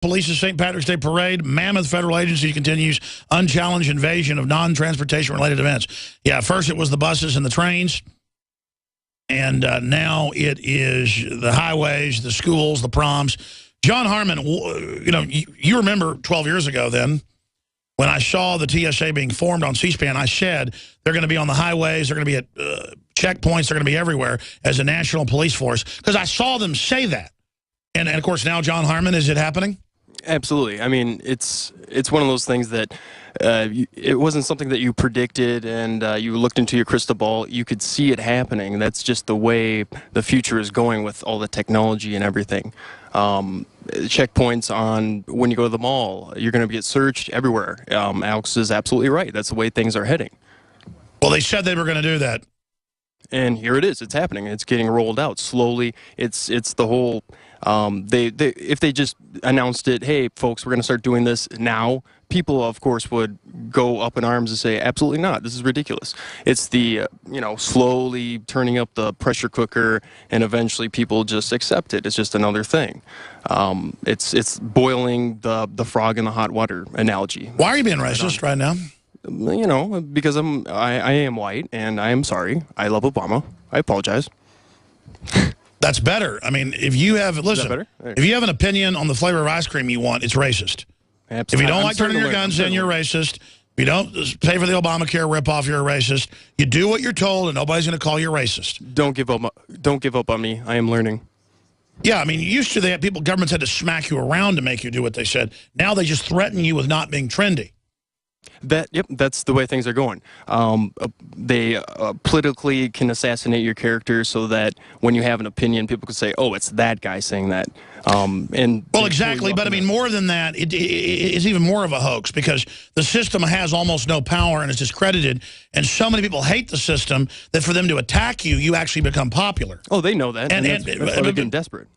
Police's St. Patrick's Day Parade. Mammoth federal agency continues unchallenged invasion of non-transportation related events. Yeah, first it was the buses and the trains. And now it is the highways, the schools, the proms. John Harmon, you know, you remember 12 years ago then, when I saw the TSA being formed on C-SPAN, I said they're going to be on the highways, they're going to be at checkpoints, they're going to be everywhere as a national police force. Because I saw them say that. And of course, now John Harmon, is it happening? Absolutely. I mean, it's one of those things that it wasn't something that you predicted and you looked into your crystal ball. You could see it happening. That's just the way the future is going with all the technology and everything. Checkpoints on when you go to the mall, you're going to get searched everywhere. Alex is absolutely right. That's the way things are heading. Well, they said they were going to do that. And here it is. It's happening. It's getting rolled out slowly. It's the whole. If they just announced it, hey, folks, we're going to start doing this now, people, of course, would go up in arms and say, absolutely not. This is ridiculous. It's the, slowly turning up the pressure cooker, and eventually people just accept it. It's just another thing. It's boiling the frog in the hot water analogy. Why are you being racist right now? You know, because I am white, and I am sorry. I love Obama. I apologize. That's better. I mean, if you have, listen, if you have an opinion on the flavor of ice cream you want, it's racist. Absolutely. If you don't like turning your guns in, you're racist. If you don't pay for the Obamacare ripoff, you're a racist. You do what you're told, and nobody's going to call you racist. Don't give up on me. I am learning. Yeah, I mean, used to governments had to smack you around to make you do what they said. Now they just threaten you with not being trendy. Yep, that's the way things are going. They politically can assassinate your character so that when you have an opinion, people can say, "Oh, it's that guy saying that." Well, exactly, but I mean, more than that, it's even more of a hoax because the system has almost no power and is discredited, and so many people hate the system that for them to attack you, you actually become popular. Oh, they know that, and that's why they're getting desperate.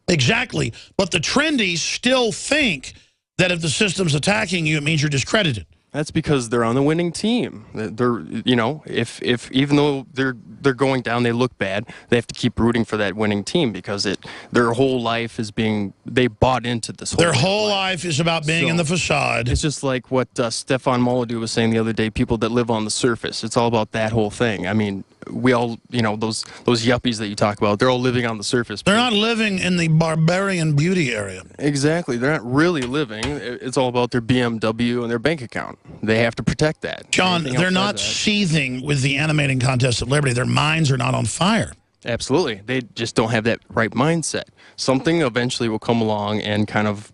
Exactly, but the trendies still think that if the system's attacking you, it means you're discredited. That's because they're on the winning team. They're, if even though they're going down, they look bad. They have to keep rooting for that winning team because their whole life is they bought into this. Their whole life is about being in the facade. It's just like what Stefan Molyneux was saying the other day. People that live on the surface. It's all about that whole thing. I mean, we all, those yuppies that you talk about. They're all living on the surface. They're not living in the barbarian beauty area. Exactly. They're not really living. It's all about their BMW and their bank account. They have to protect that. John, they're not seething with the animating contest of liberty. Their minds are not on fire. Absolutely. They just don't have that right mindset. Something eventually will come along and kind of,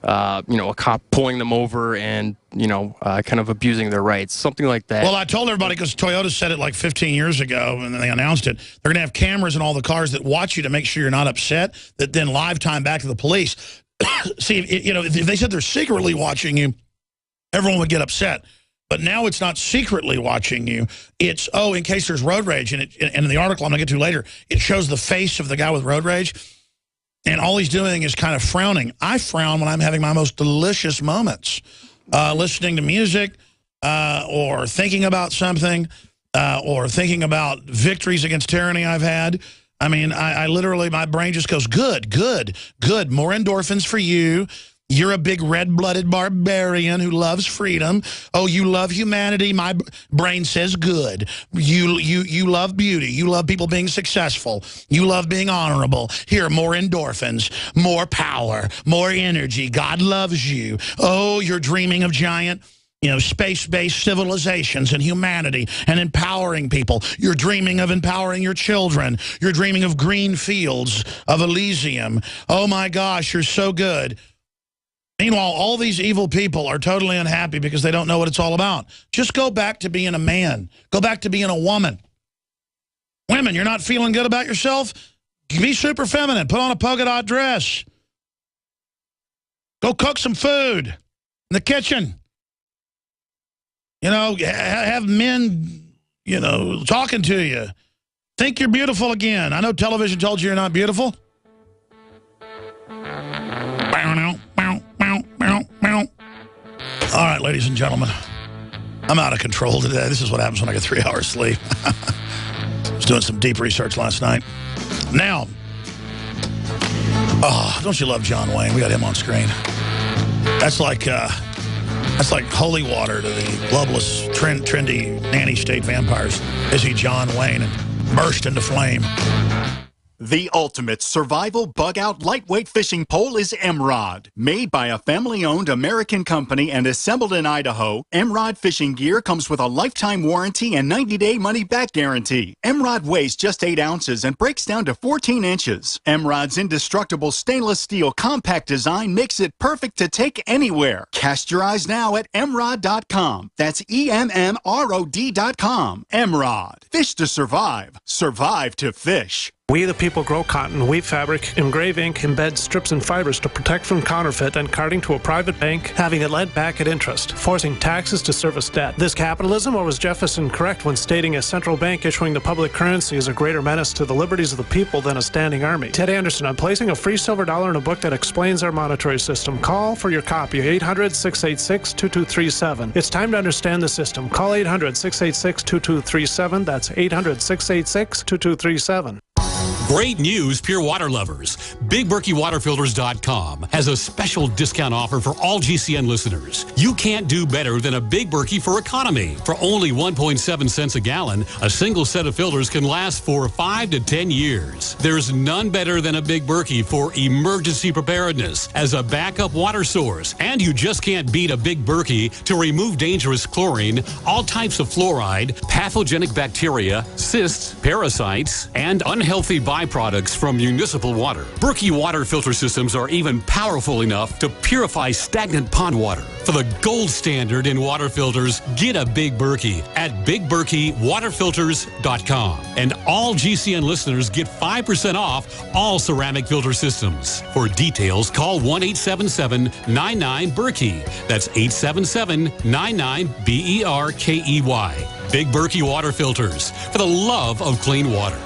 a cop pulling them over and, kind of abusing their rights, something like that. Well, I told everybody because Toyota said it like 15 years ago and then they announced it. They're going to have cameras in all the cars that watch you to make sure you're not upset, that then live time back to the police. See, if they said they're secretly watching you, everyone would get upset. But now it's not secretly watching you. It's, in case there's road rage. And in the article I'm going to get to later, it shows the face of the guy with road rage. And all he's doing is kind of frowning. I frown when I'm having my most delicious moments. Listening to music or thinking about something or thinking about victories against tyranny I've had. I mean, I literally, my brain just goes, good, good, good. More endorphins for you. You're a big red-blooded barbarian who loves freedom. Oh, you love humanity. My brain says good. You love beauty. You love people being successful. You love being honorable. Here, more endorphins, more power, more energy. God loves you. Oh, you're dreaming of giant, space-based civilizations and humanity and empowering people. You're dreaming of empowering your children. You're dreaming of green fields, of Elysium. Oh, my gosh, you're so good. Meanwhile, all these evil people are totally unhappy because they don't know what it's all about. Just go back to being a man. Go back to being a woman. Women, you're not feeling good about yourself? Be super feminine. Put on a polka dot dress. Go cook some food in the kitchen. Have men, talking to you. Think you're beautiful again. I know television told you you're not beautiful. All right, ladies and gentlemen, I'm out of control today. This is what happens when I get 3 hours sleep. I was doing some deep research last night. Now, don't you love John Wayne? We got him on screen. That's like holy water to the globalist, trendy nanny state vampires. Is he John Wayne and burst into flame? The ultimate survival bug-out lightweight fishing pole is Emrod. Made by a family-owned American company and assembled in Idaho, Emrod fishing gear comes with a lifetime warranty and 90-day money-back guarantee. Emrod weighs just 8 ounces and breaks down to 14 inches. Emrod's indestructible stainless steel compact design makes it perfect to take anywhere. Cast your eyes now at emrod.com. That's EMMROD.com. Emrod. Fish to survive. Survive to fish. We the people grow cotton, weave fabric, engrave ink, embed strips and fibers to protect from counterfeit and carting to a private bank, having it lent back at interest, forcing taxes to service debt. This capitalism, or was Jefferson correct when stating a central bank issuing the public currency is a greater menace to the liberties of the people than a standing army? Ted Anderson, I'm placing a free silver dollar in a book that explains our monetary system. Call for your copy, 800-686-2237. It's time to understand the system. Call 800-686-2237. That's 800-686-2237. Great news, pure water lovers. BigBerkeyWaterFilters.com has a special discount offer for all GCN listeners. You can't do better than a Big Berkey for economy. For only 1.7 cents a gallon, a single set of filters can last for 5 to 10 years. There's none better than a Big Berkey for emergency preparedness as a backup water source. And you just can't beat a Big Berkey to remove dangerous chlorine, all types of fluoride, pathogenic bacteria, cysts, parasites, and unhealthy byproducts from municipal water. Berkey water filter systems are even powerful enough to purify stagnant pond water. For the gold standard in water filters, get a Big Berkey at BigBerkeyWaterFilters.com. And all GCN listeners get 5% off all ceramic filter systems. For details, call 1-877-99-BERKEY. That's 877-99-BERKEY. Big Berkey Water Filters, for the love of clean water.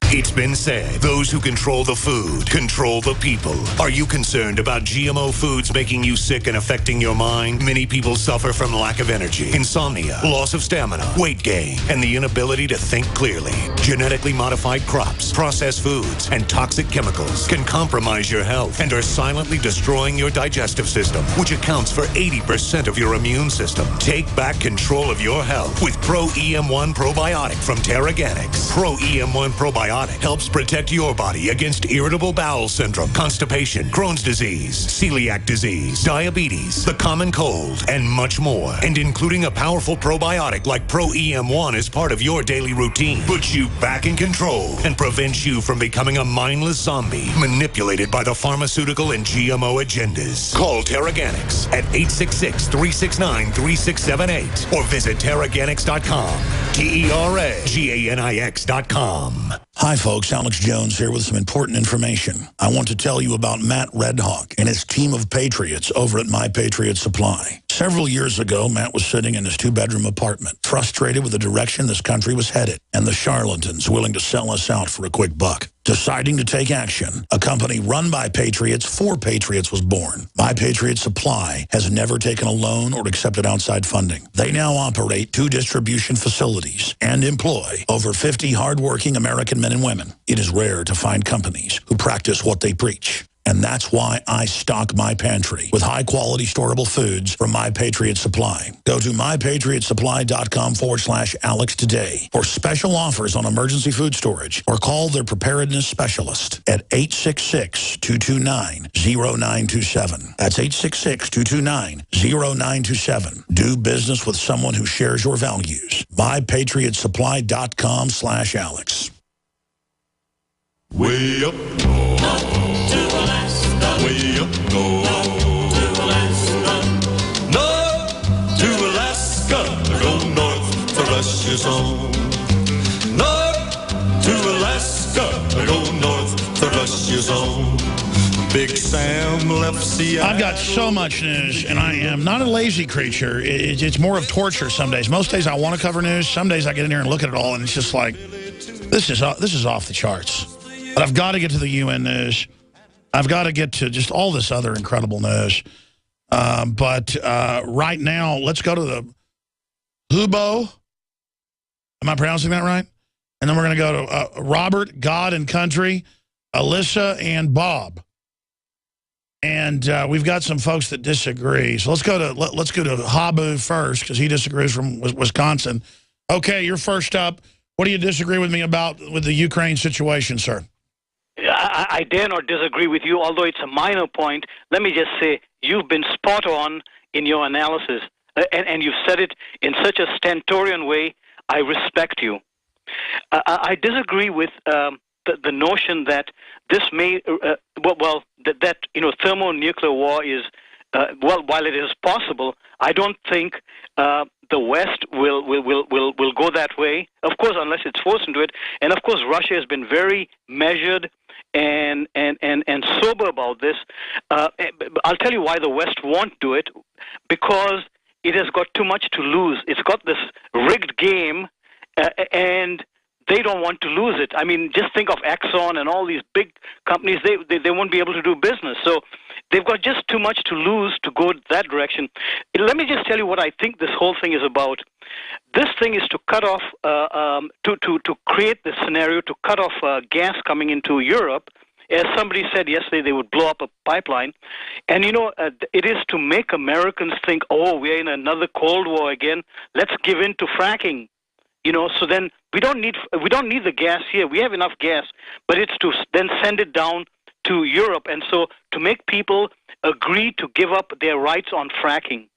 It's been said, those who control the food control the people. Are you concerned about GMO foods making you sick and affecting your mind? Many people suffer from lack of energy, insomnia, loss of stamina, weight gain, and the inability to think clearly. Genetically modified crops, processed foods, and toxic chemicals can compromise your health and are silently destroying your digestive system, which accounts for 80% of your immune system. Take back control of your health with Pro EM1 Probiotic from Terraganics. Pro EM1 Probiotic helps protect your body against irritable bowel syndrome, constipation, Crohn's disease, celiac disease, diabetes, the common cold, and much more. And including a powerful probiotic like Pro EM1 is part of your daily routine, puts you back in control and prevents you from becoming a mindless zombie manipulated by the pharmaceutical and GMO agendas. Call Terraganics at 866-369-3678 or visit Terraganics.com. TERAGANIX.com. Hi, folks. Alex Jones here with some important information. I want to tell you about Matt Redhawk and his team of patriots over at My Patriot Supply. Several years ago, Matt was sitting in his 2-bedroom apartment, frustrated with the direction this country was headed and the charlatans willing to sell us out for a quick buck. Deciding to take action, a company run by patriots for patriots was born. My Patriot Supply has never taken a loan or accepted outside funding. They now operate 2 distribution facilities and employ over 50 hardworking American men and women. It is rare to find companies who practice what they preach. And that's why I stock my pantry with high-quality storable foods from My Patriot Supply. Go to mypatriotsupply.com/Alex today for special offers on emergency food storage or call their preparedness specialist at 866-229-0927. That's 866-229-0927. Do business with someone who shares your values. mypatriotsupply.com/Alex. Way up north to Alaska, way up north to Alaska, north to Alaska, go north to Russia's home. North to Alaska, go north to Russia's home. Big Sam left Seattle. I've got so much news, and I am not a lazy creature. It's more of torture some days. Most days I want to cover news. Some days I get in here and look at it all, and it's just like, this is off the charts. But I've got to get to the UN news. I've got to get to just all this other incredible news. But right now, let's go to the Hubo. Am I pronouncing that right? And then we're going to go to Robert, God and Country, Alyssa, and Bob. And we've got some folks that disagree. So let's go to Habu first, because he disagrees from Wisconsin. Okay, you're first up. What do you disagree with me about with the Ukraine situation, sir? I dare not disagree with you, although it's a minor point. Let me just say you've been spot on in your analysis, and you've said it in such a stentorian way. I respect you. I disagree with the notion that this may, that thermonuclear war is, while it is possible, I don't think the West will go that way. Of course, unless it's forced into it. And of course, Russia has been very measured and sober about this. I'll tell you why the West won't do it, because it has got too much to lose. It's got this rigged game, and they don't want to lose it. I mean, just think of Exxon and all these big companies. They won't be able to do business. So they've got just too much to lose to go that direction. Let me just tell you what I think this whole thing is about. This thing is to cut off, to create this scenario to cut off gas coming into Europe. As somebody said yesterday, they would blow up a pipeline. And, it is to make Americans think, oh, we're in another Cold War again. Let's give in to fracking. So then we don't need the gas here. We have enough gas, but it's to then send it down to Europe. And so to make people agree to give up their rights on fracking.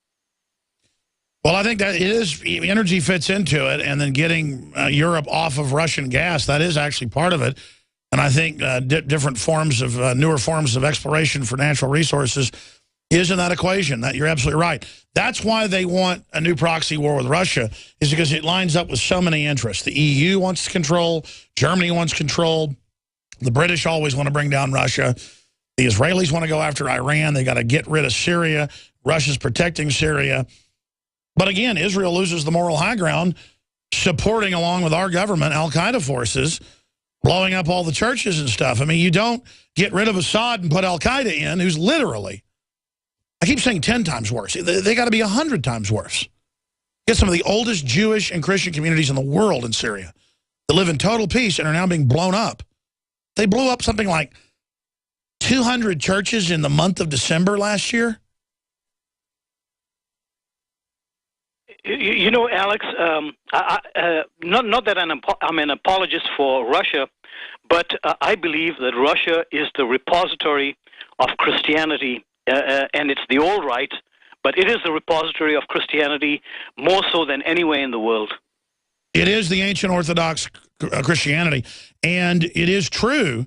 Well, I think that it is, energy fits into it, and then getting Europe off of Russian gas, that is actually part of it. And I think different forms of, newer forms of exploration for natural resources is in that equation. That you're absolutely right. That's why they want a new proxy war with Russia, is because it lines up with so many interests. The EU wants control. Germany wants control. The British always want to bring down Russia. The Israelis want to go after Iran. They got to get rid of Syria. Russia's protecting Syria. But again, Israel loses the moral high ground, supporting, along with our government, al-Qaeda forces, blowing up all the churches and stuff. I mean, you don't get rid of Assad and put al-Qaeda in, who's literally, I keep saying 10 times worse. They got to be 100 times worse. Get some of the oldest Jewish and Christian communities in the world in Syria that live in total peace and are now being blown up. They blew up something like 200 churches in the month of December last year. Alex, not that I'm an apologist for Russia, but I believe that Russia is the repository of Christianity, and it's the old right, but it is the repository of Christianity more so than anywhere in the world. It is the ancient Orthodox Christianity, and it is true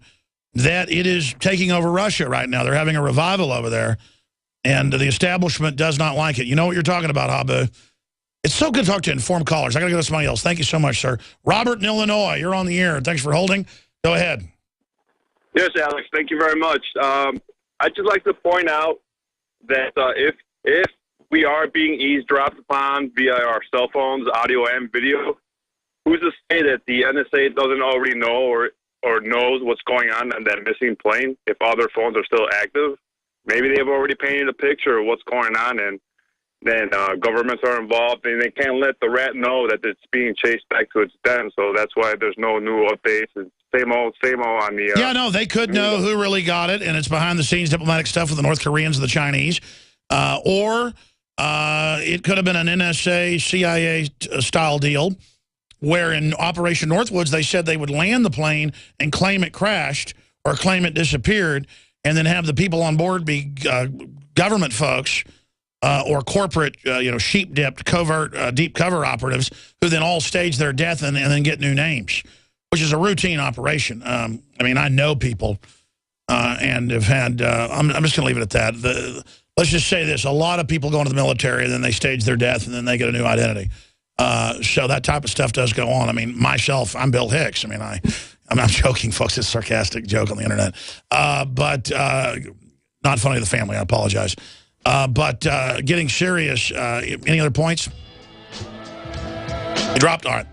that it is taking over Russia right now. They're having a revival over there, and the establishment does not like it. You know what you're talking about, Habu. It's so good to talk to informed callers. I got to go to somebody else. Thank you so much, sir. Robert in Illinois, you're on the air. Thanks for holding. Go ahead. Yes, Alex, thank you very much. I'd just like to point out that if we are being eavesdropped upon via our cell phones, audio and video, who's to say that the NSA doesn't already know or knows what's going on that missing plane if all their phones are still active? Maybe they've already painted a picture of what's going on, and then governments are involved, and they can't let the rat know that it's being chased back to its den. So that's why there's no new updates. It's same old on the... yeah, no, they could know who really got it, and it's behind-the-scenes diplomatic stuff with the North Koreans and the Chinese. Or it could have been an NSA, CIA-style deal, where in Operation Northwoods, they said they would land the plane and claim it crashed or claim it disappeared, and then have the people on board be government folks, or corporate, sheep-dipped, covert, deep cover operatives who then all stage their death and then get new names, which is a routine operation. I mean, I know people and have had, I'm just going to leave it at that. Let's just say this. A lot of people go into the military and then they stage their death and then they get a new identity. So that type of stuff does go on. I mean, myself, I'm Bill Hicks. I mean, I'm not joking, folks. It's a sarcastic joke on the internet. But not funny to the family. I apologize. But getting serious, any other points? You dropped? All right.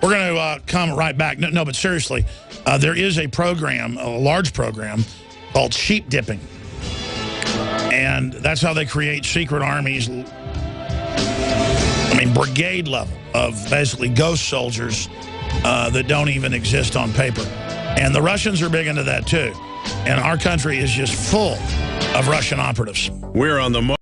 We're going to come right back. No, but seriously, there is a program, a large program, called sheep dipping. And that's how they create secret armies, I mean, brigade level of basically ghost soldiers that don't even exist on paper. And the Russians are big into that, too. And our country is just full of Russian operatives. We're on the